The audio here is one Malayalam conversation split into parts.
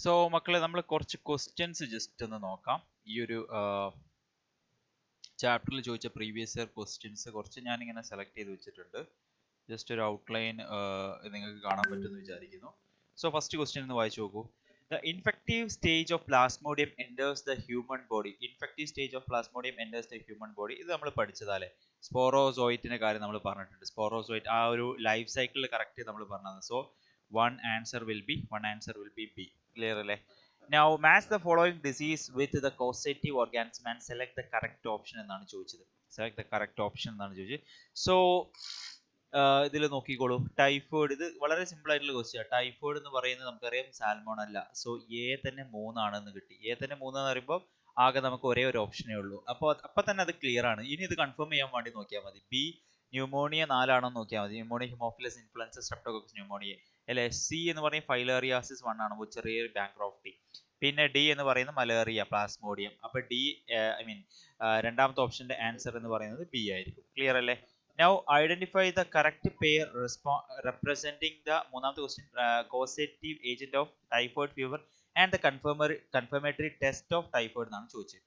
സോ മക്കളെ നമ്മൾ കുറച്ച് ക്വസ്റ്റ്യൻസ് ജസ്റ്റ് ഒന്ന് നോക്കാം. ഈ ഒരു ചാപ്റ്ററിൽ ചോദിച്ച പ്രീവിയസ് ഇയർ ക്വസ്റ്റ്യൻസ് കുറച്ച് ഞാനിങ്ങനെ സെലക്ട് ചെയ്ത് വെച്ചിട്ടുണ്ട്. ജസ്റ്റ് ഒരു ഔട്ട്ലൈൻ നിങ്ങൾക്ക് കാണാൻ പറ്റുമെന്ന് വിചാരിക്കുന്നു. സോ ഫസ്റ്റ് ക്വസ്റ്റ്യൻ ഒന്ന് വായിച്ചു നോക്കൂ. The infective stage of plasmodium enters the human body. Infective stage of plasmodium enters the human body. ഇത് നമ്മൾ പഠിച്ചതാലേ. സ്പോറോസോയിറ്റിന്റെ കാര്യം നമ്മൾ പറഞ്ഞിട്ടുണ്ട്. സ്പോറോസോയിറ്റ് ആ ഒരു ലൈഫ് സൈക്കിളിൽ കറക്റ്റ് നമ്മൾ പറഞ്ഞത്. So one answer will be B. Clear അല്ലേ? Now match the following disease with the causative organism and select the correct option എന്നാണ് ചോദിച്ചത്. Select the correct option എന്നാണ് ചോദിച്ചത്. സോ ഇതിൽ നോക്കിക്കോളൂ. ടൈഫോയിഡ്, ഇത് വളരെ സിമ്പിൾ ആയിട്ടുള്ള ക്വസ്റ്റ്യൻ. ടൈഫോയിഡ് എന്ന് പറയുന്നത് നമുക്കറിയാം സാൽമോണല്ല. സോ എ തന്നെ 3 ആണെന്ന് കിട്ടി. എ തന്നെ 3 എന്ന് പറയുമ്പോൾ ആകെ നമുക്ക് ഒരേ ഒരു ഓപ്ഷനേ ഉള്ളൂ. അപ്പോൾ തന്നെ അത് ക്ലിയർ ആണ്. ഇനി ഇത് കൺഫേം ചെയ്യാൻ വേണ്ടി നോക്കിയാൽ മതി. ബി ന്യൂമോണിയ 4 ആണോ നോക്കിയാൽ മതി. Pneumonia, Haemophilus influenza, streptococcus pneumonia അല്ലെ. സി എന്ന് പറയുന്നത് ഫൈലേറിയാസിസ് 1 ആണ്, ചെറിയൊരു ബാങ്ക്രോഫ്റ്റി. പിന്നെ ഡി എന്ന് പറയുന്നത് മലേറിയ പ്ലാസ്മോഡിയം. അപ്പൊ ഡി രണ്ടാമത്തെ ഓപ്ഷന്റെ ആൻസർ എന്ന് പറയുന്നത് ബി ആയിരിക്കും. ക്ലിയർ അല്ലേ? Now identify the correct pair representing the മൂന്നാമത്തെ question causative agent of typhoid fever and the confirmatory test of typhoid എന്നാണ് ചോദിച്ചത്.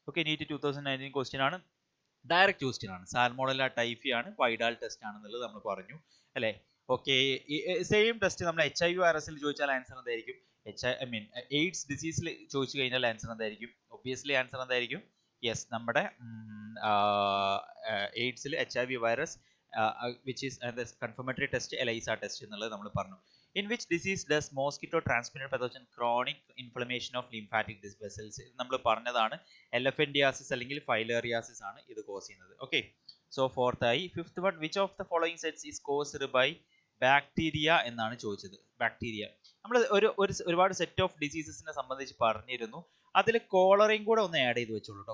ഓക്കെ, നീറ്റ് 2019 ക്വസ്റ്റ്യൻ ആണ്. ഡയറക്റ്റ് ക്വസ്റ്റ്യൻ ആണ്. സാൽമോണല്ല ടൈഫി ആണ്, വൈഡാൽ ടെസ്റ്റ് ആണെന്നുള്ളത് നമ്മൾ പറഞ്ഞു അല്ലേ. ഓക്കെ, സെയിം ടെസ്റ്റ് നമ്മൾ HIV വൈറസിൽ ചോദിച്ചാൽ ആൻസർ എന്തായിരിക്കും? എയ്ഡ്സ് ഡിസീസിൽ ചോദിച്ചു കഴിഞ്ഞാൽ ആൻസർ എന്തായിരിക്കും? ഒബ്വിയസ്ലി ആൻസർ എന്തായിരിക്കും? യെസ്, നമ്മുടെ എയ്ഡ്സിൽ HIV virus which is confirmatory test ELISA test എന്നുള്ളത് നമ്മൾ പറഞ്ഞു. In which disease does mosquito transmitted പതോജൻ chronic inflammation of lymphatic vessels. ഇത് നമ്മൾ പറഞ്ഞതാണ്. എലഫന്റിയാസിസ് അല്ലെങ്കിൽ ഫൈലേറിയാസിസ് ആണ് ഇത് കോസ് ചെയ്യുന്നത്. ഓക്കെ, സോ ഫോർത്ത് ആയി. Fifth one, which of the following sets is caused by bacteria എന്നാണ് ചോദിച്ചത്. ബാക്ടീരിയ നമ്മൾ ഒരുപാട് സെറ്റ് ഓഫ് ഡിസീസസിനെ സംബന്ധിച്ച് പറഞ്ഞിരുന്നു. അതിൽ കോളറയും കൂടെ ഒന്ന് ആഡ് ചെയ്ത് വെച്ചോളൂ കേട്ടോ.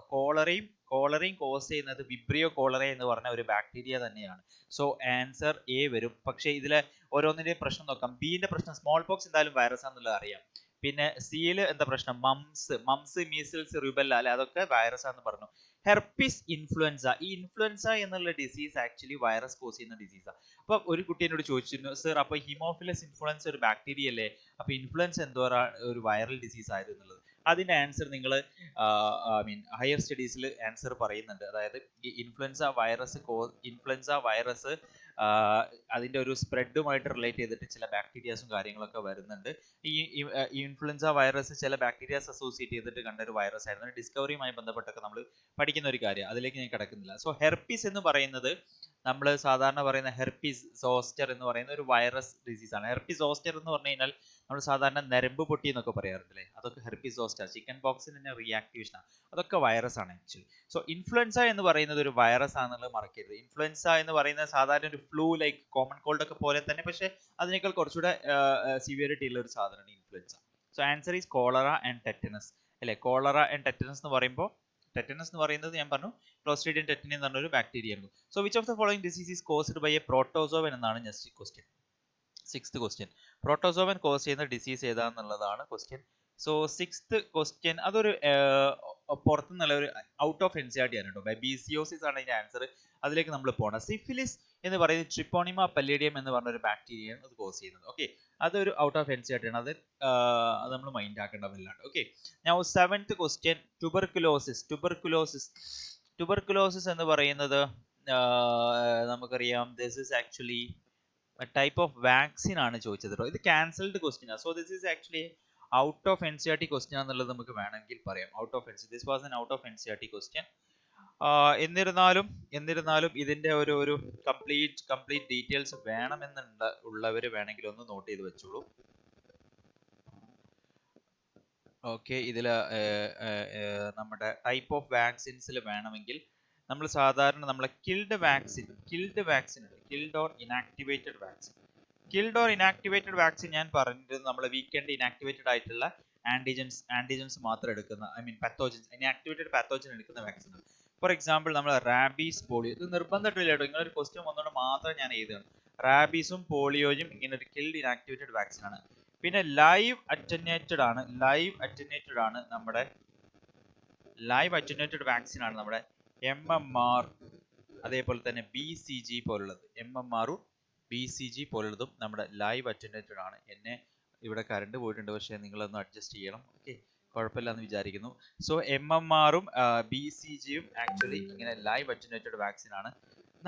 കോളറയും കോസ് ചെയ്യുന്നത് വിബ്രിയോ കോളറ എന്ന് പറഞ്ഞ ഒരു ബാക്ടീരിയ തന്നെയാണ്. സോ ആൻസർ എ വരും. പക്ഷേ ഇതിലെ ഓരോന്നിന്റെയും പ്രശ്നം നോക്കാം. ബിന്റെ പ്രശ്നം സ്മോൾ പോക്സ് എന്തായാലും വൈറസ് ആണെന്നുള്ളത് അറിയാം. പിന്നെ സിയിൽ എന്താ പ്രശ്നം? മംസ്, മീസിൽസ്, റുബെല്ല അല്ലെ, അതൊക്കെ വൈറസ് ആണെന്ന് പറഞ്ഞു. ഹെർപ്പിസ് ഇൻഫ്ലുവൻസ, ഈ ഇൻഫ്ലുവൻസ എന്നുള്ള ഡിസീസ് ആക്ച്വലി വൈറസ് കോസ് ചെയ്യുന്ന ഡിസീസാണ്. അപ്പൊ ഒരു കുട്ടി എന്നോട് ചോദിച്ചിരുന്നു, സർ അപ്പൊ ഹിമോഫിലസ് ഇൻഫ്ലുവൻസ ഒരു ബാക്ടീരിയ അല്ലേ, അപ്പൊ ഇൻഫ്ലുവൻസ എന്തോ ഒരു വൈറൽ ഡിസീസ് ആയിരുന്നു എന്നുള്ളത്. അതിന്റെ ആൻസർ നിങ്ങൾ ഹയർ സ്റ്റഡീസിൽ ആൻസർ പറയുന്നുണ്ട്. അതായത് ഈ ഇൻഫ്ലുവൻസ വൈറസ് അതിന്റെ ഒരു സ്പ്രെഡുമായിട്ട് റിലേറ്റ് ചെയ്തിട്ട് ചില ബാക്ടീരിയാസും കാര്യങ്ങളൊക്കെ വരുന്നുണ്ട്. ഈ ഇൻഫ്ലുവൻസ വൈറസ് ചില ബാക്ടീരിയാസ് അസോസിയേറ്റ് ചെയ്തിട്ട് കണ്ട ഒരു വൈറസ് ആയിരുന്നു. ഡിസ്കവറിയുമായി ബന്ധപ്പെട്ടൊക്കെ നമ്മൾ പഠിക്കുന്ന ഒരു കാര്യം, അതിലേക്ക് ഞാൻ കിടക്കുന്നില്ല. സോ ഹെർപ്പിസ് എന്ന് പറയുന്നത് നമ്മൾ സാധാരണ പറയുന്ന ഹെർപ്പിസ് സോസ്റ്റർ എന്ന് പറയുന്ന ഒരു വൈറസ് ഡിസീസ് ആണ്. ഹെർപ്പിസ് സോസ്റ്റർ എന്ന് പറഞ്ഞു കഴിഞ്ഞാൽ നമ്മൾ സാധാരണ നരമ്പ് പൊട്ടി എന്നൊക്കെ പറയാറുണ്ടല്ലേ, അതൊക്കെ ഹെർപ്പിസ് സോസ്റ്റർ. ചിക്കൻ പോക്സിന് തന്നെ റിയാക്ടിവേഷൻ ആണ്, അതൊക്കെ വൈറസ് ആണ് ആക്ച്വലി. സോ ഇൻഫ്ലുവൻസ എന്ന് പറയുന്നത് ഒരു വൈറസ് ആണെന്നുള്ളത് മറക്കരുത്. ഇൻഫ്ലുവൻസ എന്ന് പറയുന്നത് സാധാരണ ഒരു ഫ്ലൂ ലൈക്ക് കോമൺ കോൾഡ് ഒക്കെ പോലെ തന്നെ, പക്ഷേ അതിനേക്കാൾ കുറച്ചുകൂടെ സിവിയറിറ്റി ഉള്ള ഒരു സാധനമാണ് influenza. So answer is cholera and tetanus അല്ലെ. കോളറ ആൻഡ് ടെറ്റനസ് എന്ന് പറയുമ്പോൾ, ടെറ്റനസ് എന്ന് പറയുന്നത് ഞാൻ പറഞ്ഞു ക്ലോസ്ട്രീഡിയം ടെറ്റനി എന്ന് പറഞ്ഞ ഒരു ബാക്ടീരിയ ആണ്. So which of the following disease is caused by a protozoan എന്നാണ് next question. Sixth question, protozoan cause ചെയ്യുന്ന ഡിസീസ് ഏതാണെന്നുള്ളതാണ് ക്വസ്റ്റ്യൻ. സോ സിക്സ്ത് ക്വസ്റ്റ്യൻ അതൊരു പുറത്തുനിന്നുള്ള ഒരു ഔട്ട് ഓഫ് NCERT ആണ് കേട്ടോ. ബീസിയോസിസ് ആണ് ഇതിന്റെ ആൻസർ. അതിലേക്ക് നമ്മൾ പോകണം. സിഫിലിസ് എന്ന് പറയുന്നത് ട്രിപ്പോണിമ പല്ലേഡിയം എന്ന് പറഞ്ഞ ഒരു ബാക്ടീരിയയാണ് അത് കോസ് ചെയ്യുന്നത്. ഓക്കെ, അതൊരു ഔട്ട് ഓഫ് NCERT ആണ്. അത് നമ്മൾ മൈൻഡ് ആക്കേണ്ട വല്ലാണ്ട്. Okay, now seventh question, tuberculosis എന്ന് പറയുന്നത് നമുക്കറിയാം this is actually type of vaccine ആണ് ചോദിച്ചത് കേട്ടോ. ഇത് ക്യാൻസൽഡ് ക്വസ്റ്റ്യൻ ആണ്. So this is actually out of NCERT question ആണെന്നുള്ളത് നമുക്ക് വേണമെങ്കിൽ പറയാം. This was an out of NCERT question. എന്നിരുന്നാലും ഇതിന്റെ ഒരു കംപ്ലീറ്റ് ഡീറ്റെയിൽസ് ഉള്ളവർ വേണമെങ്കിൽ ഒന്ന് നോട്ട് ചെയ്ത് വെച്ചോളൂ. ഓക്കെ, ഇതിൽ നമ്മുടെ ടൈപ്പ് ഓഫ് വാക്സിൻസിൽ വേണമെങ്കിൽ നമ്മൾ സാധാരണ നമ്മളെ കിൽഡ് ഓർ ഇനാക്ടിവേറ്റഡ് വാക്സിൻ ഞാൻ പറഞ്ഞിരുന്നു. നമ്മൾ വീക്കെൻഡ് ഇനാക്ടിവേറ്റഡ് ആയിട്ടുള്ള ആന്റിജൻസ് മാത്രം എടുക്കുന്ന പാത്തോജൻസ്, ഇനാക്ടിവേറ്റഡ് പാത്തോജൻ എടുക്കുന്ന വാക്സിൻ. ഫോർ എക്സാമ്പിൾ നമ്മൾ റാബീസ്, പോളിയോ, ഇത് നിർബന്ധമില്ല കേട്ടോ. ഇങ്ങനെ ഒരു ക്വസ്റ്റ്യൻ വന്നുകൊണ്ട് മാത്രം ഞാൻ എഴുതുകയാണ്. റാബീസും പോളിയോയും ഇങ്ങനെ ഒരു കിൽഡ് ഇനാക്ടിവേറ്റഡ് വാക്സിൻ ആണ്. പിന്നെ ലൈവ് അറ്റന്വേറ്റഡ് വാക്സിൻ ആണ് നമ്മുടെ MMR, അതേപോലെ തന്നെ BCG പോലുള്ളത്. MMR BCG പോലുള്ളതും നമ്മുടെ ലൈവ് അറ്റന്വേറ്റഡ് ആണ്. ഇവിടെ കറണ്ട് പോയിട്ടുണ്ട്, പക്ഷേ നിങ്ങളൊന്ന് അഡ്ജസ്റ്റ് ചെയ്യണം. ഓക്കെ, കുഴപ്പമില്ലെന്ന് വിചാരിക്കുന്നു. സോ MMR-ഉം BCG-യും ആക്ച്വലി ഇങ്ങനെ ലൈവ് അറ്റൻവേറ്റഡ് വാക്സിൻ ആണ്.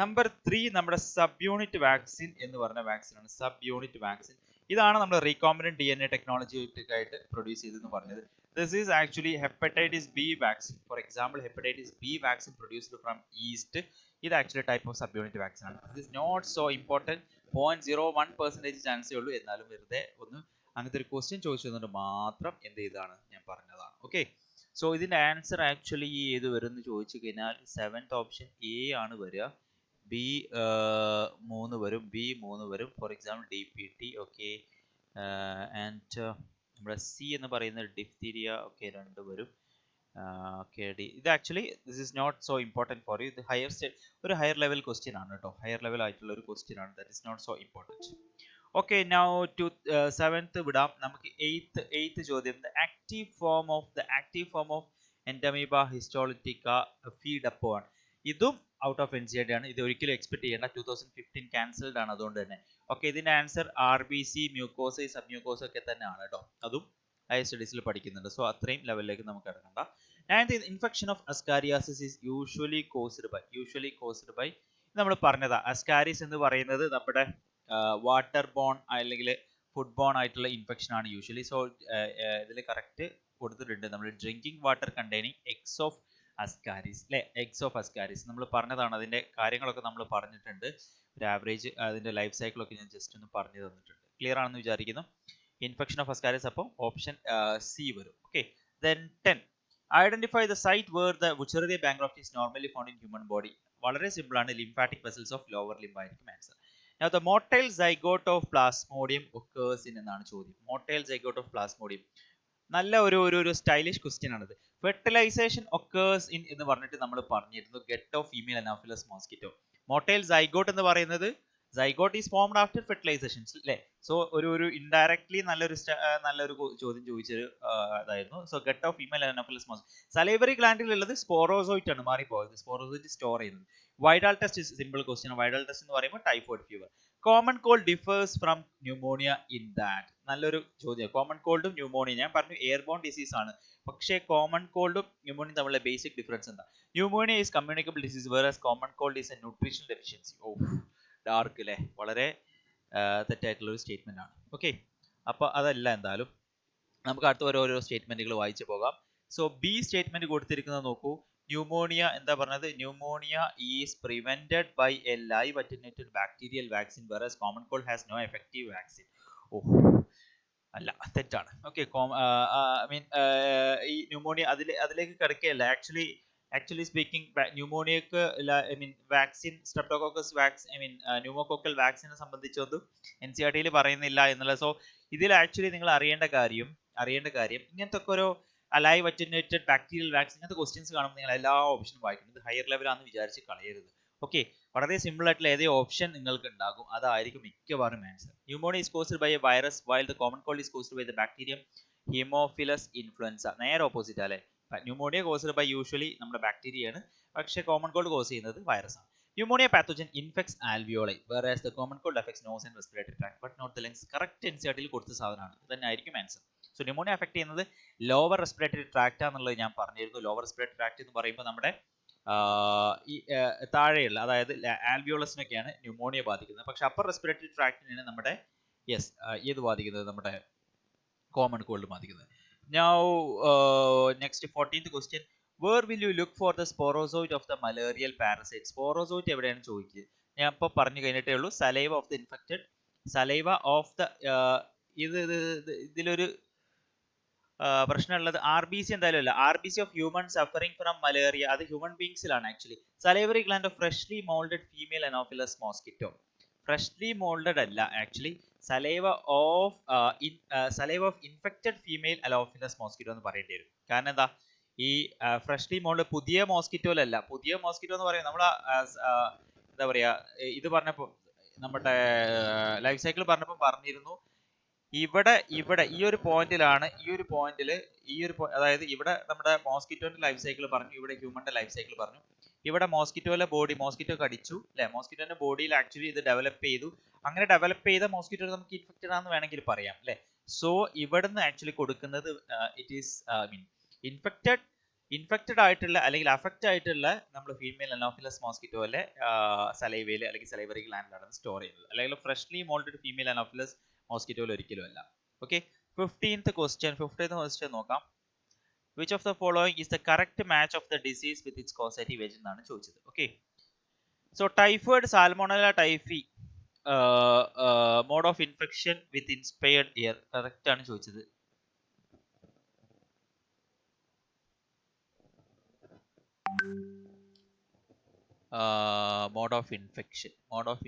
നമ്പർ 3 നമ്മുടെ സബ് യൂണിറ്റ് വാക്സിൻ എന്ന് പറഞ്ഞ വാക്സിൻ ആണ്. സബ് യൂണിറ്റ് വാക്സിൻ ഇതാണ് നമ്മൾ റീകോംബിനന്റ് DNA ടെക്നോളജി ആയിട്ട് പ്രൊഡ്യൂസ് ചെയ്തെന്ന് പറഞ്ഞത്. This is actually hepatitis B vaccine. For example, hepatitis B vaccine produced from yeast. ഇത് actually type of sub unit vaccine ആണ്. This is not so important. 0.01% ചാൻസേ ഉള്ളൂ. എന്നാലും വെറുതെ ഒന്ന് അങ്ങനത്തെ ഒരു ക്വസ്റ്റ്യൻ ചോദിച്ചതുകൊണ്ട് മാത്രം എന്ത് ചെയ്താണ് ഞാൻ പറഞ്ഞതാണ്. ഓക്കെ, സോ ഇതിന്റെ ആൻസർ ആക്ച്വലി ഏത് വരും എന്ന് ചോദിച്ചു കഴിഞ്ഞാൽ 7th ഓപ്ഷൻ A ആണ് വരിക. B 3 വരും, B 3 വരും. For example DPT. Okay, and നമ്മുടെ C എന്ന് പറയുന്നത് ഡിഫ്തീരിയ. ഓക്കെ, 2 വരും. ഓക്കെ, ഇത് actually this is not so important for you. ഇത് ഒരു ഹയർ ലെവൽ ക്വസ്റ്റ്യൻ ആണ് കേട്ടോ, ഹയർ ലെവൽ ആയിട്ടുള്ള ഒരു ക്വസ്റ്റ്യൻ ആണ്. That is not so important. Okay, now to 7th വിടാം. നമുക്ക് 8th ചോദ്യം. The active form of Entamoeba histolytica feed upon. ഇതും ഔട്ട് ഓഫ് NCERT ആണ്. ഇത് ഒരിക്കലും എക്സ്പെക്ട് ചെയ്യേണ്ട. 2015 ക്യാൻസൽഡ് ആണ്, അതുകൊണ്ട് തന്നെ. ഓക്കെ, ഇതിന്റെ answer RBC, mucosa, sub mucosa ഒക്കെ തന്നെയാണ് കേട്ടോ. അതും ഹയർ സ്റ്റഡീസിൽ പഠിക്കുന്നുണ്ട്. സോ അത്രയും ലെവലിലേക്ക് നമുക്ക് ഇറങ്ങണ്ട. And the infection of ascariasis is usually caused by നമ്മൾ പറഞ്ഞതാ. അസ്കാരിസ് എന്ന് പറയുന്നത് നമ്മുടെ വാട്ടർ ബോൺ അല്ലെങ്കിൽ ഫുഡ് ബോൺ ആയിട്ടുള്ള ഇൻഫെക്ഷൻ ആണ് യൂഷ്വലി. സോ ഇതിൽ കറക്റ്റ് കൊടുത്തിട്ടുണ്ട്. നമ്മൾ drinking water containing eggs of Ascaris, അല്ലെ? എഗ്സ് ഓഫ് അസ്കാരിസ് നമ്മൾ പറഞ്ഞതാണ്. അതിന്റെ കാര്യങ്ങളൊക്കെ നമ്മൾ പറഞ്ഞിട്ടുണ്ട്. ഒരു ആവറേജ് അതിന്റെ ലൈഫ് സൈക്കിളൊക്കെ ഞാൻ ജസ്റ്റ് ഒന്ന് പറഞ്ഞു തന്നിട്ടുണ്ട്. ക്ലിയർ ആണെന്ന് വിചാരിക്കുന്നു. ഇൻഫെക്ഷൻ ഓഫ് അസ്കാരിസ് അപ്പോൾ ഓപ്ഷൻ C വരും. Okay, then 10. Identify the site where the Wuchereria bancroft is normally found in human body. വളരെ സിമ്പിൾ ആണ്. Lymphatic vessels of lower limb ആയിരിക്കും answer. Now the motile zygote of plasmodium occurs in എന്നാണ് ചോദ്യം. motile zygote of plasmodium നല്ല ഒരു സ്റ്റൈലിഷ് ക്വസ്റ്റ്യൻ ആണിത്. ഫെർട്ടിലൈസേഷൻ ഒക്കേഴ്സ് ഇൻ എന്ന് പറഞ്ഞിട്ട് നമ്മൾ പറഞ്ഞിരുന്നു gut of female Anopheles mosquito. Motile zygote എന്ന് പറയുന്നത് zygote is formed after fertilisation, അല്ലേ? സോ ഒരു ഇൻഡയറക്ട്ലി നല്ലൊരു ചോദ്യം ചോദിച്ചൊരു അതായിരുന്നു. So gut of female Anopheles mosquito. Salivary ഗ്ലാൻഡിൽ ഉള്ളത് സ്പോറോസോയിറ്റ് ആണ്, മാറിപ്പോയത്. സ്പോറോസോയിറ്റ് സ്റ്റോർ ചെയ്യുന്നത്. Widal test is simple question. Widal test എന്ന് പറയുമ്പോൾ typhoid fever. Common cold differs from pneumonia in that. നല്ലൊരു ചോദ്യം. കോമൺ കോൾഡും ന്യൂമോണിയ, ഞാൻ പറഞ്ഞു എയർബോൺ ഡിസീസ് ആണ്, പക്ഷേ കോമൺ കോൾഡും ന്യൂമോണിയ തമ്മിലുള്ള ബേസിക് ഡിഫറൻസ് എന്താ? Pneumonia is communicable disease whereas common cold is a nutritional deficiency. ഓ, ഡാർക്ക് അല്ലേ? വളരെ തെറ്റായിട്ടുള്ള ഒരു സ്റ്റേറ്റ്മെന്റ് ആണ്. ഓക്കെ, അപ്പോൾ അതല്ല, എന്തായാലും നമുക്ക് അടുത്ത ഓരോ സ്റ്റേറ്റ്മെന്റുകൾ വായിച്ചു പോകാം. സോ B സ്റ്റേറ്റ്മെന്റ് കൊടുത്തിരിക്കുന്നത് നോക്കൂ. ന്യൂമോണിയ എന്താ പറഞ്ഞത്? Pneumonia is prevented by a live attenuated bacterial vaccine whereas common cold has no effective vaccine. ഓ, അല്ല, തെറ്റാണ്. ഓക്കെ, ഈ ന്യൂമോണിയ അതിലേക്ക് കിടക്കുകയല്ല. ആക്ച്വലി സ്പീക്കിംഗ് ന്യൂമോണിയക്ക് വാക്സിൻ സ്ട്രെപ്റ്റോകോക്കസ് വാക്സിൻ ന്യൂമോകോക്കൽ വാക്സിനെ സംബന്ധിച്ചൊന്നും NCERT പറയുന്നില്ല എന്നുള്ളത്. സോ ഇതിൽ ആക്ച്വലി നിങ്ങൾ അറിയേണ്ട കാര്യം ഇങ്ങനത്തെ ഒക്കെ ഒരു ലൈവ് അറ്റൻവേറ്റഡ് ബാക്ടീരിയൽ വാക്സിൻ ഇങ്ങനത്തെ ക്വസ്റ്റ്യൻസ് കാണുമ്പോൾ നിങ്ങൾ എല്ലാ ഓപ്ഷനും വായിക്കണം. ഇത് ഹയർ ലെവലാണെന്ന് വിചാരിച്ച് കളയരുത്. ഓക്കെ, വളരെ സിമ്പിൾ ആയിട്ടുള്ള ഏതേ ഓപ്ഷൻ നിങ്ങൾക്ക് ഉണ്ടാകും, അതായിരിക്കും മിക്കവാറും answer. Pneumonia is caused by a virus while the common cold is caused by the bacterium haemophilus influenza. നേരെ ഓപ്പോസിറ്റ് അല്ലേ? ന്യൂമോണിയ കോസ്ഡ് ബൈ യൂഷ്വലി നമ്മുടെ ബാക്ടീരിയയാണ്, പക്ഷേ കോമൺ കോൾഡ് കോസ് ചെയ്യുന്നത് വൈറസ് ആണ്. Pneumonia pathogen infects alveoli, whereas the common cold affects nose and respiratory tract, but not the lungs. Correct NCERT കൊടുത്ത സാധനമാണ്. ഇത് തന്നെ ആയിരിക്കും ആൻസർ. സോ ന്യൂമോണിയ അഫക്ട് ചെയ്യുന്നത് ലോവർ റെസ്പിറേറ്ററി ട്രാക്ട് ആണെന്നുള്ളത് ഞാൻ പറഞ്ഞിരുന്നു. ലോവർ റെസ്പിറേറ്ററി ട്രാക്ട് എന്ന് പറയുമ്പോൾ നമ്മുടെ ഈ താഴെയുള്ള, അതായത് ആൽവിയോളസിനൊക്കെയാണ് ന്യൂമോണിയ ബാധിക്കുന്നത്. പക്ഷെ അപ്പർ റെസ്പിറേറ്ററി ട്രാക്ടിനാണ് നമ്മുടെ ഏത് ബാധിക്കുന്നത്? നമ്മുടെ കോമൺ കോൾഡ് ബാധിക്കുന്നത്. Now next 14th question. Where will you look for the sporozoite of the malarial parasite? Sporozoite എവിടെയാണ് ചോദിക്കുക? ഞാൻ ഇപ്പോൾ പറഞ്ഞു കഴിഞ്ഞിട്ടേ ഉള്ളൂ. Saliva of the infected, saliva of the ഇതിലൊരു പ്രശ്നമുള്ളത് RBC എന്തായാലും അല്ല. RBC of human suffering from malaria, അത് ഹ്യൂമൻ ബീങ്സിലാണ് actually. Salivary gland of freshly moulted female Anopheles mosquito. Freshly moulted അല്ല actually, saliva of infected female Anopheles mosquito എന്ന് പറയേണ്ടി വരും. കാരണം എന്താ? ഈ ഫ്രഷ്ലി മോൾഡ് പുതിയ മോസ്കിറ്റോയിലല്ല. പുതിയ മോസ്കിറ്റോ എന്ന് പറയുന്നത് നമ്മൾ എന്താ പറയുക, ഇത് പറഞ്ഞപ്പോൾ നമ്മുടെ ലൈഫ് സൈക്കിൾ പറഞ്ഞപ്പോൾ പറഞ്ഞിരുന്നു. ഇവിടെ ഈ ഒരു പോയിന്റിലാണ്, അതായത് ഇവിടെ നമ്മുടെ മോസ്കിറ്റോന്റെ ലൈഫ് സൈക്കിൾ പറഞ്ഞു, ഇവിടെ ഹ്യൂമന്റെ ലൈഫ് സൈക്കിൾ പറഞ്ഞു. ഇവിടെ മോസ്കിറ്റോ കടിച്ചു, അല്ലെ? മോസ്കിറ്റോന്റെ ബോഡിയിൽ ആക്ച്വലി ഇത് ഡെവലപ്പ് ചെയ്തു. അങ്ങനെ ഡെവലപ്പ് ചെയ്ത മോസ്കിറ്റോ നമുക്ക് ഇൻഫെക്റ്റഡ് ആണെന്ന് വേണമെങ്കിൽ പറയാം, അല്ലെ? സോ ഇവിടുന്ന് ആക്ച്വലി കൊടുക്കുന്നത് ഇറ്റ് ഈസ് ഇൻഫെക്റ്റഡ് ആയിട്ടുള്ള അല്ലെങ്കിൽ അഫക്റ്റ് ആയിട്ടുള്ള നമ്മൾ ഫീമെയിൽ അനോഫിലസ് മോസ്കിറ്റോയിലെ സലൈവയിൽ അല്ലെങ്കിൽ സലൈവറി ഗ്ലാൻഡിലാണ് സ്റ്റോർ ചെയ്യുന്നത്. അല്ലെങ്കിൽ ഫ്രഷ്ലി മോൾട്ടഡ് ഫീമെയിൽ അനോഫിലസ് മോസ്കിറ്റോയിൽ ഒരിക്കലും അല്ല. ഓക്കെ, 15th ക്വസ്റ്റ്യൻ നോക്കാം. Which of the following is the correct match of the disease with its causative agent എന്നാണ് ചോദിച്ചത്. Okay, so typhoid, salmonella typhi mode of infection with inspired air correct ആണ് ചോദിച്ചത്. മോഡ് ഓഫ്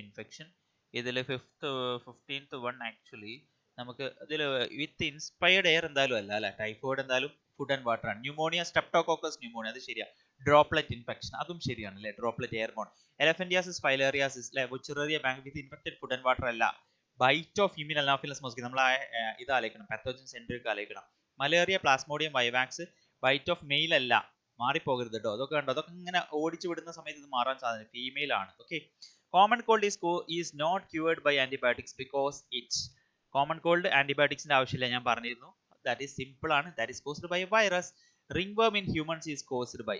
ഇൻഫെക്ഷൻ ഇതിൽ 15th വൺ ആക്ച്വലി നമുക്ക് ഇതിൽ വിത്ത് ഇൻസ്പയർഡ് എയർ എന്തായാലും അല്ല അല്ലെ. ടൈഫോയിഡ് എന്തായാലും ഫുഡ് ആൻഡ് വാട്ടർ ആണ്. ന്യൂമോണിയ, സ്ട്രെപ്റ്റോകോക്കസ് ന്യൂമോണിയ, അത് ശരിയാ. ഡ്രോപ്ലെറ്റ് ഇൻഫെക്ഷൻ അതും ശരിയാണ് അല്ലെ. Droplet airborne. എലഫന്റിയാസിസ്, ഫൈലേറിയാസിസ് അല്ലെ. Wuchereria bank with infected food and water അല്ല. Bite of female Anopheles mosquito നമ്മൾ ഇത് ആലോചിക്കണം, പാത്തോജൻ സെൻട്രിക് ആലോചിക്കണം. Malaria, Plasmodium, vivax bite of male അല്ല. മാറിപ്പോകരുത് കേട്ടോ. അതൊക്കെ കണ്ടോ, അതൊക്കെ ഇങ്ങനെ ഓടിച്ചു വിടുന്ന സമയത്ത് ഇത് മാറാൻ സാധ്യത ഫീമെയിൽ ആണ്. Okay, common cold is not cured by antibiotics because it common cold ആന്റിബയോട്ടിക്സിന്റെ ആവശ്യമില്ല, ഞാൻ പറഞ്ഞിരുന്നു. ദാറ്റ് ഈസ് സിമ്പിൾ ആണ്. That is caused by virus. Ringworm in humans is caused by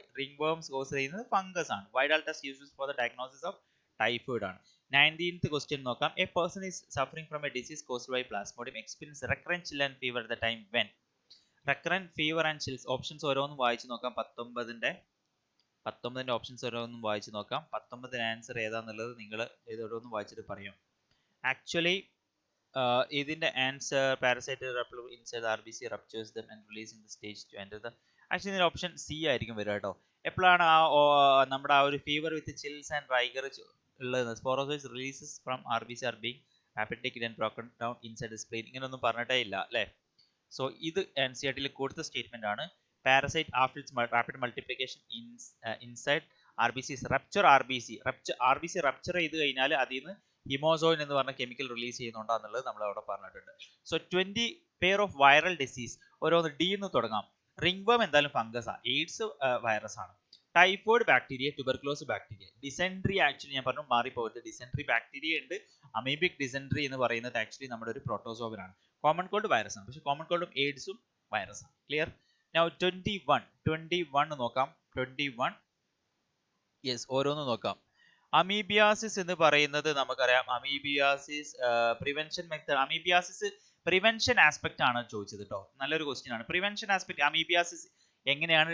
cause ചെയ്യുന്നത് ഫംഗസ് ആണ്. Widal test used for the diagnosis of typhoid ആണ്. 19th ക്വസ്റ്റ്യൻ നോക്കാം. A person is suffering from a disease caused by Plasmodium experience recurrent chill and fever at the time when. Recurrent fever and chills options ഓരോന്നും വായിച്ചു നോക്കാം. 19ന്റെ ഓപ്ഷൻസ് ഓരോന്നും വായിച്ചു നോക്കാം. 19ന്റെ ആൻസർ ഏതാന്നുള്ളത് നിങ്ങൾ ഓരോന്നും വായിച്ചിട്ട് പറയും. ആക്ച്വലി ഇതിന്റെ answer parasite inside RBC ruptures them and releasing the stage to enter the. Actually ഇതിന്റെ ഓപ്ഷൻ സി ആയിരിക്കും വരിക കേട്ടോ. എപ്പോഴാണ് നമ്മുടെ ആ ഒരു fever with chills and rigor ഉള്ളത്? Sporozoids releases from RBC are being rapidly killed and broken down inside the spleen. ഇങ്ങനെയൊന്നും പറഞ്ഞിട്ടേ ഇല്ല അല്ലേ. സോ ഇത് NCERT കൊടുത്ത സ്റ്റേറ്റ്മെന്റ് ആണ്. Parasite after it's rapid multiplication inside RBC rupture RBC rupture ചെയ്ത് കഴിഞ്ഞാൽ അതിൽ നിന്ന് ഹിമോസോയിൻ എന്ന് പറഞ്ഞ കെമിക്കൽ റിലീസ് ചെയ്യുന്നുണ്ടോ എന്നുള്ളത് നമ്മൾ അവിടെ പറഞ്ഞിട്ടുണ്ട്. So 20 pair of viral disease ഓരോന്ന് ഡി എന്ന് തുടങ്ങാം. റിംഗ് വേം എന്തായാലും ഫംഗസ് ആണ്. എയ്ഡ്സ് വൈറസ് ആണ്. Typhoid bacteria, tuberculosis bacteria. Dysentery actually ഞാൻ പറഞ്ഞു മാറിപ്പോകരുത്. ഡിസെൻട്രി ബാക്ടീരിയ ഉണ്ട്. അമീബിക് ഡിസെൻട്രി എന്ന് പറയുന്നത് ആക്ച്വലി നമ്മുടെ ഒരു പ്രോട്ടോസോവൻ ആണ്. കോമൺ കോൾഡ് വൈറസ് ആണ്. പക്ഷെ കോമൺ കോൾഡും എയ്ഡ്സും വൈറസ് ആണ്. ക്ലിയർ. നൗ 21 നോക്കാം. 21 യെസ്, ഓരോന്ന് നോക്കാം. അമീബിയാസിസ് എന്ന് പറയുന്നത് നമുക്കറിയാം. Amoebiasis prevention method. Amoebiasis prevention aspect ആണ് ചോദിച്ചത് കേട്ടോ. നല്ലൊരു ക്വസ്റ്റ്യൻ ആണ്. പ്രിവെൻഷൻ ആസ്പെക്ട് അമീബിയാസിസ് എങ്ങനെയാണ്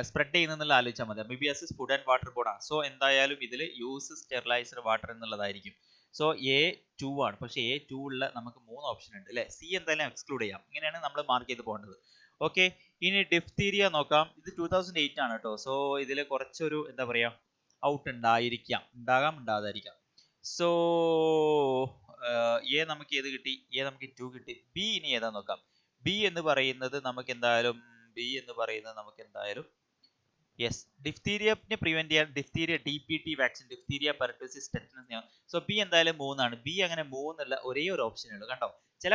സ്പ്രെഡ് ചെയ്യുന്നത് ആലോചിച്ചാൽ മതി. Amoebiasis food and water borne ആണ്. സോ എന്തായാലും ഇതിൽ യൂസ് സ്റ്റെറിലൈസർ വാട്ടർ എന്നുള്ളതായിരിക്കും. സോ A2 ആണ്. പക്ഷേ A2 ഉള്ള നമുക്ക് 3 ഓപ്ഷൻ ഉണ്ട് അല്ലേ. സി എന്തായാലും എക്സ്ക്ലൂഡ് ചെയ്യാം. ഇങ്ങനെയാണ് നമ്മൾ മാർക്ക് ചെയ്ത് പോകേണ്ടത്. ഓക്കെ, ഇനി ഡിഫ്തീരിയ നോക്കാം. ഇത് 2008 ആണ് കേട്ടോ. സോ ഇതിൽ കുറച്ചൊരു എന്താ പറയാ ഔട്ട് ഉണ്ടായിരിക്കാം, ഉണ്ടാകാം, ഉണ്ടാകാതിരിക്കാം. സോ എ നമുക്ക് ഏത് കിട്ടി? എ നമുക്ക് 2 കിട്ടി. ബി ഇനി ഏതാ നോക്കാം. ബി എന്ന് പറയുന്നത് നമുക്ക് എന്തായാലും യെസ്, ഡിഫ്തീരിയനെ പ്രിവെന്റ് ചെയ്യാൻ diphtheria DPT vaccine, diphtheria pertussis tetanus. So B എന്തായാലും 3 ആണ്. ബി അങ്ങനെ 3 ഉള്ള ഒരേ ഒരു ഓപ്ഷൻ ഉള്ളൂ കണ്ടോ. ചില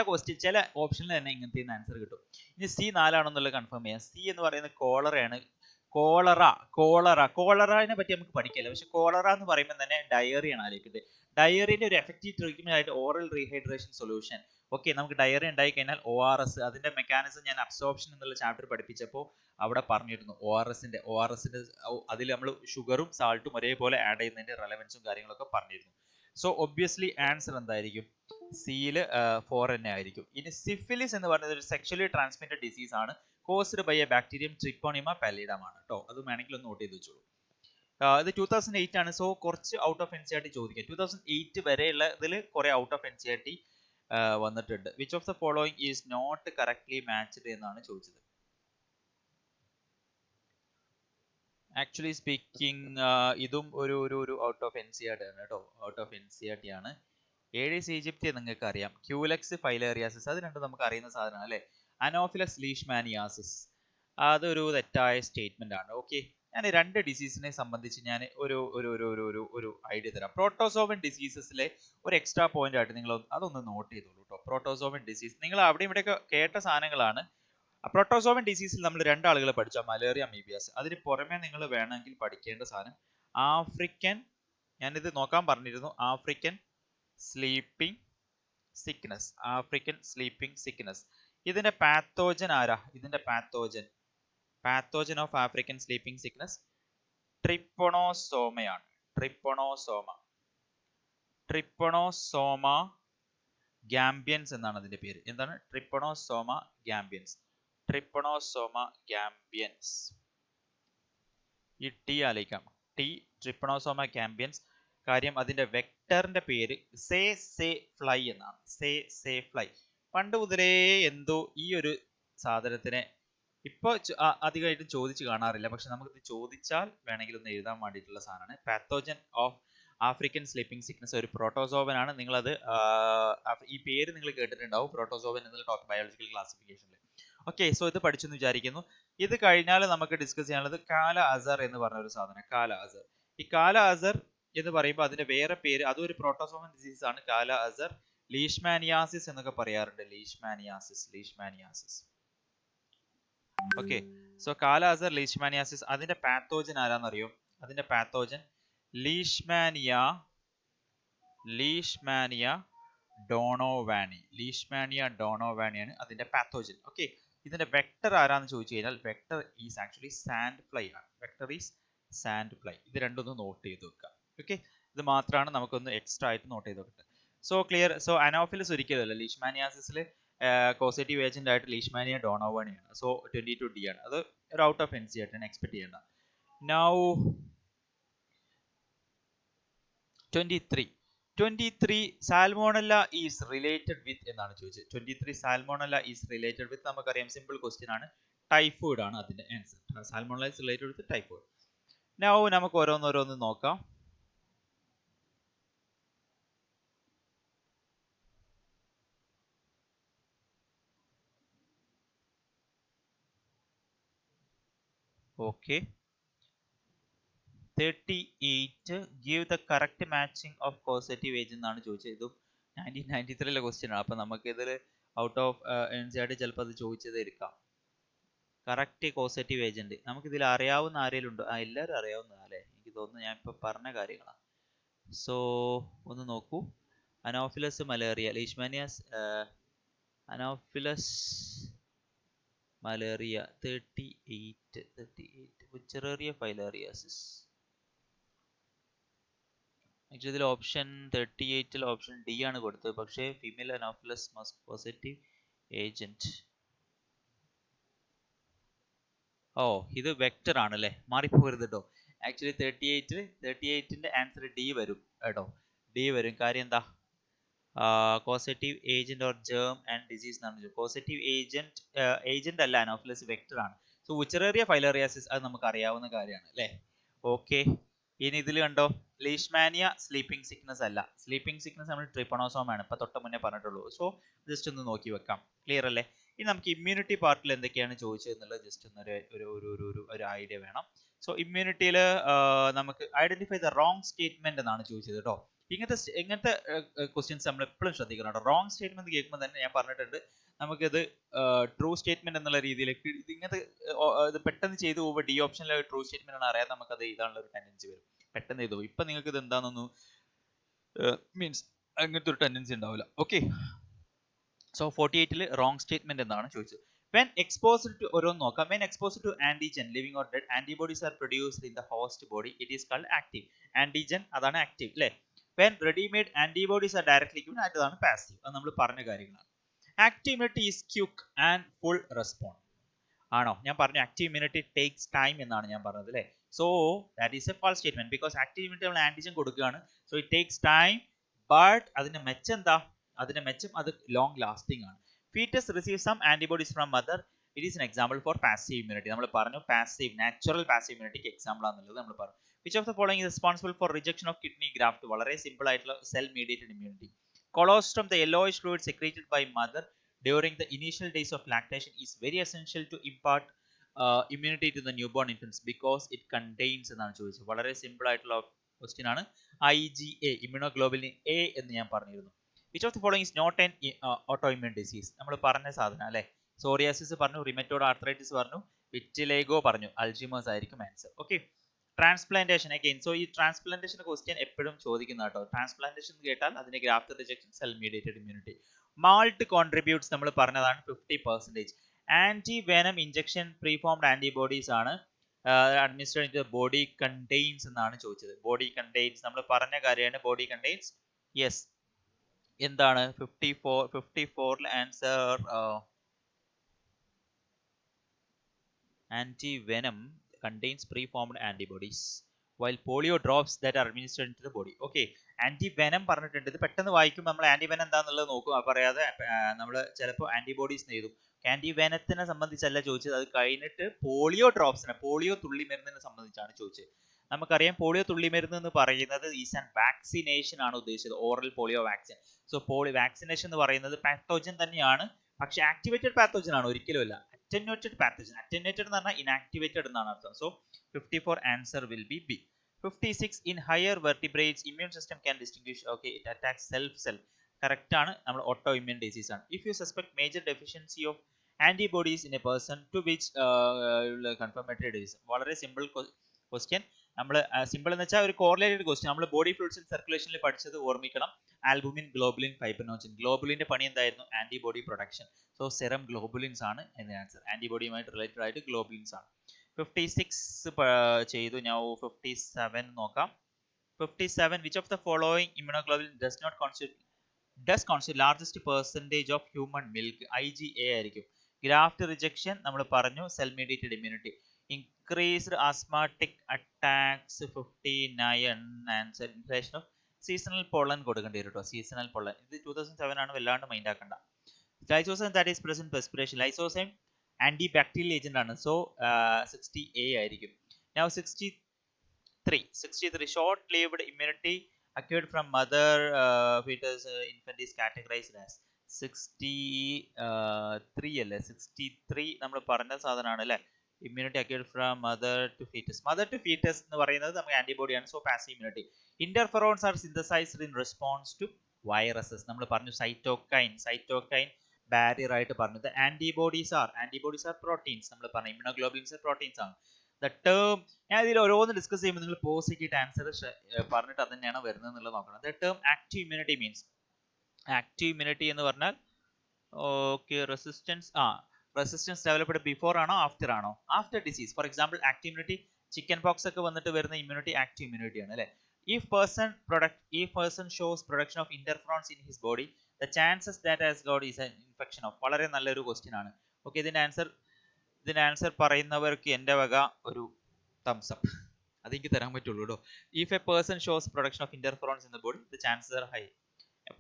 ഓപ്ഷനിൽ തന്നെ ഇങ്ങനത്തെ ആൻസർ കിട്ടും. ഇനി സി 4 ആണെന്നുള്ളത് കൺഫേം ചെയ്യാം. സി എന്ന് പറയുന്നത് കോളറയാണ്. കോളറനെ പറ്റി നമുക്ക് പഠിക്കില്ല. പക്ഷെ കോളറ എന്ന് പറയുമ്പോൾ തന്നെ ഡയറിയാണ് ആലോചിക്കുന്നത്. ഡയറിയുടെ ഒരു എഫക്റ്റീവ് ട്രീറ്റ്മെന്റ് ആയിട്ട് ഓറൽ റീഹൈഡ്രേഷൻ സൊല്യൂഷൻ. ഓക്കെ, നമുക്ക് ഡയറി ഉണ്ടായി കഴിഞ്ഞാൽ ORS അതിന്റെ മെക്കാനിസം ഞാൻ അബ്സോർപ്ഷൻ എന്നുള്ള ചാപ്റ്റർ പഠിപ്പിച്ചപ്പോൾ അവിടെ പറഞ്ഞിരുന്നു. ORSന്റെ അതിൽ നമ്മൾ ഷുഗറും സാൾട്ടും ഒരേപോലെ ആഡ് ചെയ്യുന്നതിന്റെ റെലവൻസും കാര്യങ്ങളൊക്കെ പറഞ്ഞിരുന്നു. സോ ഒബ്വിയസ്ലി ആൻസർ എന്തായിരിക്കും? സിയിൽ 4 തന്നെ ആയിരിക്കും. ഇനി സിഫിലിസ് എന്ന് പറയുന്നത് ഒരു സെക്ഷലി ട്രാൻസ്മിറ്റഡ് ഡിസീസ് ആണ്. Caused by a bacterium treponema pallidum ആണ് കേട്ടോ. അത് വേണമെങ്കിൽ ഒന്ന് നോട്ട് ചെയ്ത് വെച്ചോളൂ. ഇത് 2008 ആണ്. സോ കുറച്ച് ഔട്ട് ഓഫ് NCERT ചോദിക്കാം. 2008 വരെയുള്ള ഇതിൽ കുറെ ഔട്ട് ഓഫ് NCERT വന്നിട്ടുണ്ട്. Which of the following is not correctly matched എന്നാണ് ചോദിച്ചത്. ആക്ച്വലി സ്പീക്കിംഗ് ഇതും ഒരു ഔട്ട് ഓഫ് NCERT ആണ് കേട്ടോ. ഔട്ട് ഓഫ് NCERT ആണ്. ഏഡീസ് ഈജിപ്തി നിങ്ങൾക്ക് അറിയാം. ക്യൂലെക്സ് ഫൈലേറിയാസിസ് അത് രണ്ടും നമുക്ക് അറിയുന്ന സാധനമാണ് അല്ലേ. അനോഫിലസ് ലീഷ്മാനിയാസിസ് അതൊരു തെറ്റായ സ്റ്റേറ്റ്മെന്റ് ആണ്. ഓക്കെ, ഞാൻ 2 ഡിസീസിനെ സംബന്ധിച്ച് ഞാൻ ഒരു ഐഡിയ തരാം. പ്രോട്ടോസോവൻ ഡിസീസസിലെ ഒരു എക്സ്ട്രാ പോയിന്റ് ആയിട്ട് നിങ്ങൾ അതൊന്ന് നോട്ട് ചെയ്തോളൂ കേട്ടോ. പ്രോട്ടോസോവൻ ഡിസീസ് നിങ്ങൾ അവിടെ ഇവിടെയൊക്കെ കേട്ട സാധനങ്ങളാണ്. പ്രോട്ടോസോവൻ ഡിസീസിൽ നമ്മൾ 2 ആളുകളെ പഠിച്ച മലേറിയ, അമീബിയാസ്. അതിന് പുറമെ നിങ്ങൾ വേണമെങ്കിൽ പഠിക്കേണ്ട സാധനം ആഫ്രിക്കൻ, ഞാനിത് നോക്കാൻ പറഞ്ഞിരുന്നു. African sleeping sickness, African sleeping sickness. ഇതിന്റെ പാത്തോജൻ ആരാ? ഇതിന്റെ pathogen of African sleeping sickness ട്രിപ്പണോസോമയാണ്. ട്രിപ്പണോസോമ ഗാംബിയൻസ് എന്നാണ് അതിന്റെ പേര്. എന്താണ്? Trypanosoma gambiense. ഈ ടി ആലോചിക്കാം. T, Trypanosoma gambiense. കാര്യം അതിന്റെ വെക്ടറിന്റെ പേര് സേ ഫ്ലൈ എന്നാണ്. സേ ഫ്ലൈ. പണ്ട് മുതലേ എന്തോ ഈ ഒരു സാധനത്തിനെ ഇപ്പൊ അധികമായിട്ടും ചോദിച്ചു കാണാറില്ല, പക്ഷെ നമുക്കിത് ചോദിച്ചാൽ വേണമെങ്കിൽ ഒന്ന് എഴുതാൻ വേണ്ടിയിട്ടുള്ള സാധനമാണ്. Pathogen of African sleeping sickness ഒരു പ്രോട്ടോസോവൻ ആണ്. നിങ്ങളത് ഈ പേര് നിങ്ങൾ കേട്ടിട്ടുണ്ടാവും, പ്രോട്ടോസോവൻ എന്നുള്ള ടോപ്പിക് ബയോളജിക്കൽ ക്ലാസിഫിക്കേഷനിൽ. ഓക്കെ, സോ ഇത് പഠിച്ചെന്ന് വിചാരിക്കുന്നു. ഇത് കഴിഞ്ഞാൽ നമുക്ക് ഡിസ്കസ് ചെയ്യാനുള്ളത് കാല അസർ എന്ന് പറഞ്ഞ ഒരു സാധനം. കാല അസർ. ഈ കാല അസർ എന്ന് പറയുമ്പോൾ അതിന്റെ വേറെ പേര്, അതും ഒരു പ്രോട്ടോസോവൻ ഡിസീസ് ആണ്. കാല അസർ, ലീഷ്മാനിയാസിസ് എന്നൊക്കെ പറയാറുണ്ട്. ലീഷ്മാനിയാസിസ്. ഓക്കെ, സോ കാല അസർ, ലീഷ്മാനിയാസിസ്. അതിന്റെ പാത്തോജൻ ആരാന്നറിയോ? അതിന്റെ പാത്തോജൻ ലീഷ്മാനിയ ഡോണോവാനിയാണ് അതിന്റെ പാത്തോജൻ. ഓക്കെ, ഇതിന്റെ വെക്ടർ ആരാന്ന് ചോദിച്ചു കഴിഞ്ഞാൽ vector is actually sand fly ആണ്. ഇത് രണ്ടൊന്ന് നോട്ട് ചെയ്ത് വെക്കുക. ഓക്കെ, ഇത് മാത്രമാണ് നമുക്കൊന്ന് എക്സ്ട്രാ ആയിട്ട് നോട്ട് ചെയ്ത് വെക്കുന്നത്. So clear. സോ അനോഫിലിസ് ഒരിക്കലല്ല. ലീഷ്മാനിയാസിസിൽ കോസേറ്റീവ് ഏജന്റ് ആയിട്ട് ലീഷ്മാനിയ ഡോണോവാനിയാണ്. സോ 22D ആണ്. അത് ഒരു ഔട്ട് ഓഫ് NC ആയിട്ടാണ് എക്സ്പെക്ട് ചെയ്യേണ്ട. Now 23 Salmonella is related with എന്നാണ് ചോദിച്ചത്. 23 സാൽമോണല്ല ഈസ് റിലേറ്റഡ് വിത്ത് നമുക്കറിയാം, സിമ്പിൾ ക്വസ്റ്റ്യൻ ആണ്. ടൈഫോയിഡ് ആണ് അതിന്റെ answer. Salmonella is related with typhoid. Now നമുക്ക് ഓരോന്നോരോന്ന് നോക്കാം. Okay, 38 give the correct matching of causative agent എന്നാണ് ചോദിച്ചത്. ഇതും 1993 ക്വസ്റ്റ്യൻ ആണ്. അപ്പൊ നമുക്ക് ഇതിൽ ഔട്ട് ഓഫ് NCERT ചിലപ്പോൾ അത് ചോദിച്ചതേ ഇരിക്കാം. കറക്റ്റ് കോസേറ്റീവ് ഏജന്റ് നമുക്ക് ഇതിൽ അറിയാവുന്ന ആരെങ്കിലും ഉണ്ടോ? എല്ലാവരും അറിയാവുന്നതല്ലേ എനിക്ക് തോന്നുന്നു. ഞാൻ ഇപ്പൊ പറഞ്ഞ കാര്യങ്ങളാണ്. സോ ഒന്ന് നോക്കൂ. Anopheles malaria, leishmaniasis Anopheles malaria 38 Wuchereria filariasis. Actually ഇതിൽ ഓപ്ഷൻ 38 ഓപ്ഷൻ ഡി ആണ് കൊടുത്തത്, പക്ഷേ female Anopheles must positive agent. ഓ, ഇത് വെക്ടർ ആണല്ലേ, മാറിപ്പോകരുത് കേട്ടോ. ആക്ച്വലി 38ന്റെ ആൻസർ ഡി വരും കേട്ടോ. ഡി വരും. കാര്യം എന്താ? Causative agent or germ and disease എന്നാണ്. കോസേറ്റീവ് ഏജന്റ് അല്ല അനോഫിലസ്, വെക്ടർ ആണ്. സോ വുച്ചറേറിയ ഫൈലേറിയാസിസ് അത് നമുക്ക് അറിയാവുന്ന കാര്യമാണ് അല്ലേ. ഓക്കെ, ഇനി ഇതിൽ കണ്ടോ, ലീഷ്മാനിയ സ്ലീപ്പിംഗ് സിക്നസ് അല്ല. സ്ലീപ്പിംഗ് സിക്നസ് നമ്മൾ ട്രിപ്പണോസോം ആണ്, ഇപ്പൊ തൊട്ട് മുന്നേ പറഞ്ഞിട്ടുള്ളൂ. സോ ജസ്റ്റ് ഒന്ന് നോക്കി വെക്കാം. ക്ലിയർ അല്ലേ? ഇനി നമുക്ക് ഇമ്മ്യൂണിറ്റി പാർട്ടിൽ എന്തൊക്കെയാണ് ചോദിച്ചത് എന്നുള്ളത് ജസ്റ്റ് ഒന്ന് ഒരു ഐഡിയ വേണം. സോ ഇമ്മ്യൂണിറ്റിയിൽ നമുക്ക് ഐഡന്റിഫൈ ദ റോങ് സ്റ്റേറ്റ്മെന്റ് എന്നാണ് ചോദിച്ചത് കേട്ടോ. ഇങ്ങനത്തെ ക്വസ്റ്റ്യൻസ് നമ്മൾ എപ്പോഴും ശ്രദ്ധിക്കണം കേട്ടോ. റോങ് സ്റ്റേറ്റ്മെന്റ് കേൾക്കുമ്പോൾ തന്നെ ഞാൻ പറഞ്ഞിട്ടുണ്ട്, നമുക്കിത് ട്രൂ സ്റ്റേറ്റ്മെന്റ് എന്നുള്ള രീതിയിലേക്ക് ഇങ്ങനത്തെ ഇത് പെട്ടെന്ന് ചെയ്തു പോകുമ്പോൾ ഡി ഓപ്ഷനിലെ ട്രൂ സ്റ്റേറ്റ്മെന്റ് ആണ് അറിയാൻ നമുക്കത് എഴുതാനുള്ള ഒരു ടെൻഡൻസി വരും. പെട്ടെന്ന് ചെയ്തു പോകും. ഇപ്പൊ നിങ്ങൾക്ക് ഇത് എന്താണെന്നൊന്നും മീൻസ് അങ്ങനത്തെ ഒരു ടെൻഡൻസി ഉണ്ടാവില്ല. ഓക്കെ, സോ 48 റോങ് സ്റ്റേറ്റ്മെന്റ് എന്നാണ് ചോദിച്ചത്. When exposed to ഓരോന്ന് നോക്കാം. When exposed to antigen living or dead, antibodies are produced in the host body. It is called active. Antigen അതാണ് ആക്റ്റീവ് അല്ലേ. When ready-made antibodies are directly given, അതാണ് പാസീവ്. അത് നമ്മൾ പറഞ്ഞ കാര്യങ്ങളാണ്. Active immunity is quick and full response. ആണോ? ഞാൻ പറഞ്ഞു ആക്റ്റീവ് ഇമ്മ്യൂണിറ്റി ടേക്സ് ടൈം എന്നാണ് ഞാൻ പറഞ്ഞത് അല്ലേ. So that is a false statement, because active immunity നമ്മൾ ആന്റിജൻ കൊടുക്കുകയാണ്. So it takes time, but അതിന്റെ മെച്ചം എന്താ? അതിന്റെ മെച്ചം അത് ലോങ് ലാസ്റ്റിംഗ് ആണ്. Foetus receive some antibodies from mother. It is an example for passive immunity. നമ്മൾ പറഞ്ഞു പാസീവ്, നാച്ചുറൽ പാസീവ് ഇമ്മ്യൂണിറ്റിക്ക് എക്സാമ്പിൾ ആണെന്നുള്ളത് നമ്മൾ പറഞ്ഞു. Which of the following is responsible for rejection of kidney graft? വളരെ സിമ്പിൾ ആയിട്ടുള്ള cell mediated immunity. കൊളോസ്ട്രം, the yellowish fluid secreted by mother during the initial days of lactation, is very essential to impart immunity to the newborn infants because it contains എന്നാണ് ചോദിച്ചത്. വളരെ സിമ്പിൾ ആയിട്ടുള്ള ക്വസ്റ്റ്യൻ ആണ്. IgA, ഇമ്മ്യൂണോഗ്ലോബുലിൻ A എന്ന് ഞാൻ പറഞ്ഞിരുന്നു. Which of the following is not an autoimmune disease? നമ്മൾ പറഞ്ഞ സാധനം അല്ലേ. സോറിയാസിസ് പറഞ്ഞു, റിമറ്റോയ്ഡ് ആർത്രൈറ്റിസ് പറഞ്ഞു, വിറ്റിലേഗോ പറഞ്ഞു, അൾഷിമേഴ്സ് ആയിരിക്കും answer. Okay, transplantation again. So ഈ ട്രാൻസ്പ്ലാന്റേഷൻ ക്വസ്റ്റ്യൻ എപ്പോഴും ചോദിക്കുന്ന കേട്ടോ. ട്രാൻസ്പ്ലാന്റേഷൻ കേട്ടാൽ അതിന്റെ graft rejection cell mediated immunity. Malt contributes നമ്മൾ പറഞ്ഞതാണ് 50%. Anti venom injection preformed antibodies ആണ് അഡ്മിനിസ്ട്രേറ്റ് ബോഡി കണ്ടെയ്ൻസ് എന്നാണ് ചോദിച്ചത്. ബോഡി കണ്ടെയ്ൻസ് നമ്മൾ പറഞ്ഞ കാര്യമാണ്. ബോഡി കണ്ടെയ്ൻസ് യെസ് എന്താണ് 54 answer anti-venom contains preformed antibodies while polio drops that are administered into the body. Okay, anti-venom പറഞ്ഞിട്ടുണ്ട്. ഇത് പെട്ടെന്ന് വായിക്കുമ്പോൾ നമ്മൾ ആന്റിവെനം എന്താണെന്നുള്ളത് നോക്കും. പറയാതെ നമ്മൾ ചിലപ്പോൾ ആന്റിബോഡീസ് എഴുതും. ആന്റിവെനത്തിനെ സംബന്ധിച്ചല്ല ചോദിച്ചത്, അത് കഴിഞ്ഞിട്ട് പോളിയോ ഡ്രോപ്സിനെ, പോളിയോ തുള്ളിമരുന്നിനെ സംബന്ധിച്ചാണ് ചോദിച്ചത്. നമുക്കറിയാം പോളിയോ തുള്ളിമരുന്ന് എന്ന് പറയുന്നത് ഈസ് ആൻ വാക്സിനേഷൻ ആണ് ഉദ്ദേശിച്ചത്, oral polio vaccine. So vaccination എന്ന് പറയുന്നത് പാത്തോജൻ തന്നെയാണ്, പക്ഷെ ആക്ടിവേറ്റഡ് പാത്തോജൻ ആണ്, ഒരിക്കലും അല്ല അറ്റന്യൂറ്റഡ് പാത്തോജൻ. അറ്റന്യൂറ്റഡ് എന്ന് പറഞ്ഞാൽ ഇനാക്ടിവേറ്റഡ് എന്നാണ് അർത്ഥം. So 54 answer will B B. 56 in higher vertebrates immune system can distinguish. Okay, it attacks cell. correct ആണ്, നമ്മൾ ഓട്ടോ ഇമ്മ്യൂൺ ഡിസീസ് ആണ്. if you suspect major deficiency of antibodies in a person to which confirmatory disease. വളരെ സിമ്പിൾ ക്വസ്റ്റ്യൻ. നമ്മൾ സിമ്പിൾ എന്ന് വെച്ചാൽ ഒരു കോറിലേറ്റഡ് ക്വസ്റ്റ്യൻ. നമ്മൾ ബോഡി ഫ്ലൂയിഡ്സ് സർക്കുലേഷനിൽ പഠിച്ചത് ഓർമ്മിക്കണം. Albumin, globulin, fibrinogen. ഗ്ലോബുലിന്റെ പണി എന്തായിരുന്നു? Antibody production. So serum globulins ആണ് എന്ന ആൻസർ. ആന്റിബോഡിയുമായിട്ട് റിലേറ്റഡ് ആയിട്ട് ഗ്ലോബുലിൻസ് ആണ്. 56 ചെയ്തു. ഞാൻ 57 നോക്കാം. 57 which of the following immunoglobulin does constitute largest percentage of human milk? IgA ആയിരിക്കും. ഗ്രാഫ്റ്റ് റിജക്ഷൻ നമ്മൾ പറഞ്ഞു. Cell mediated immunity. Increased asthmatic attacks 59 answer. Inflation of seasonal pollen കൊടുക്കേണ്ടി വരും കേട്ടോ. സീസണൽ പൊള്ളൻ ഇത് 2007 ആണ്, വല്ലാണ്ട് മൈൻഡ് ആക്കണ്ട. Lysozyme that is present perspiration. Lysozyme anti bacterial agent ആണ്. സോ 60A ആയിരിക്കും. Now 63 short lived immunity acquired from mother fetus infant is categorized as 63 അല്ലേ? 63 നമ്മൾ പറഞ്ഞ സാധനമാണ് അല്ലേ? Immunity acquired from mother to foetus. Mother to foetus എന്ന് പറയുന്നത് നമുക്ക് ആന്റിബോഡിയാണ്. So passive immunity. Interferons are synthesised in response to viruses. നമ്മൾ പറഞ്ഞു സൈറ്റോകൈൻ ബാരിയർ ആയിട്ട് പറഞ്ഞത്. Antibodies are proteins. നമ്മൾ പറഞ്ഞു ഇമ്മ്യൂണോഗ്ലോബുലിൻസ് പ്രോട്ടീൻസ് ആണ്. ദ ടേം ഞാൻ ഇതിൽ ഓരോന്ന് ഡിസ്കസ് ചെയ്യുമ്പോൾ നിങ്ങൾ പോസ് ആക്കിയിട്ട് ആൻസർ പറഞ്ഞിട്ട് അത് തന്നെയാണ് വരുന്നത് എന്നുള്ളത് നോക്കണം. The term active immunity means, active immunity എന്ന് പറഞ്ഞാൽ ഓക്കെ റെസിസ്റ്റൻസ് ഡെവലപ്ഡ് ബിഫോർ ആണോ ആഫ്റ്റർ ആണോ? After disease. For example active immunity chicken pox ഒക്കെ വന്നിട്ട് വരുന്ന ഇമ്മ്യൂണിറ്റി ആക്റ്റീവ് ഇമ്മ്യൂണിറ്റി ആണ് അല്ലേ? if person shows production of interferons in his body, the chances that has got is an infection of. വളരെ നല്ലൊരു ക്വസ്റ്റ്യൻ ആണ്. ഓക്കെ, ഇതിന്റെ ആൻസർ പറയുന്നവർക്ക് എൻ്റെ വക ഒരു തംസ് അപ്പ് അതെനിക്ക് തരാൻ പറ്റുള്ളൂ കേട്ടോ. if a person shows production of interferons in the body, the chances are high.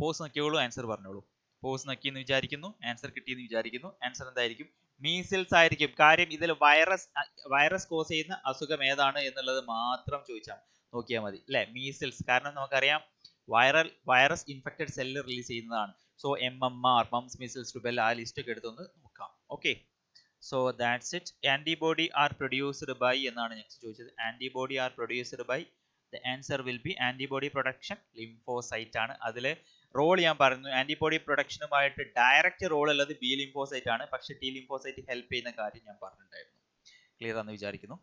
Pause നോക്കിയോളൂ, ആൻസർ പറഞ്ഞോളൂ. പോസ് നോക്കിയെന്ന് വിചാരിക്കുന്നു, ആൻസർ കിട്ടിയെന്ന് വിചാരിക്കുന്നു. ആൻസർ എന്തായിരിക്കും? മീസിൽസ് ആയിരിക്കും. കാര്യം ഇതിൽ വൈറസ് കോസ് ചെയ്യുന്ന അസുഖം ഏതാണ് എന്നുള്ളത് മാത്രം നോക്കിയാൽ മതി അല്ലെ? മീസിൽസ്. കാരണം നമുക്കറിയാം വൈറസ് ഇൻഫെക്റ്റഡ് സെല്ല് റിലീസ് ചെയ്യുന്നതാണ്. So MMR, mumps, measles, rubella, ആ ലിസ്റ്റ് ഒക്കെ എടുത്തൊന്ന് നോക്കാം. Okay, so that's it. Antibody are produced by എന്നാണ് നെക്സ്റ്റ് ചോദിച്ചത്. Antibody are produced by, the answer will be antibody production lymphocyte ആണ്. അതിൽ റോൾ ഞാൻ പറഞ്ഞു. ആന്റിബോഡി പ്രൊഡക്ഷനുമായിട്ട് ഡയറക്റ്റ് റോൾ ഉള്ളത് ബി ലിംഫോസൈറ്റ് ആണ്, പക്ഷെ ടി ലിംഫോസൈറ്റ് ഹെൽപ്പ് ചെയ്യുന്ന കാര്യം ഞാൻ പറഞ്ഞിട്ടുണ്ടായിരുന്നു. ക്ലിയർ ആണെന്ന് വിചാരിക്കുന്നു.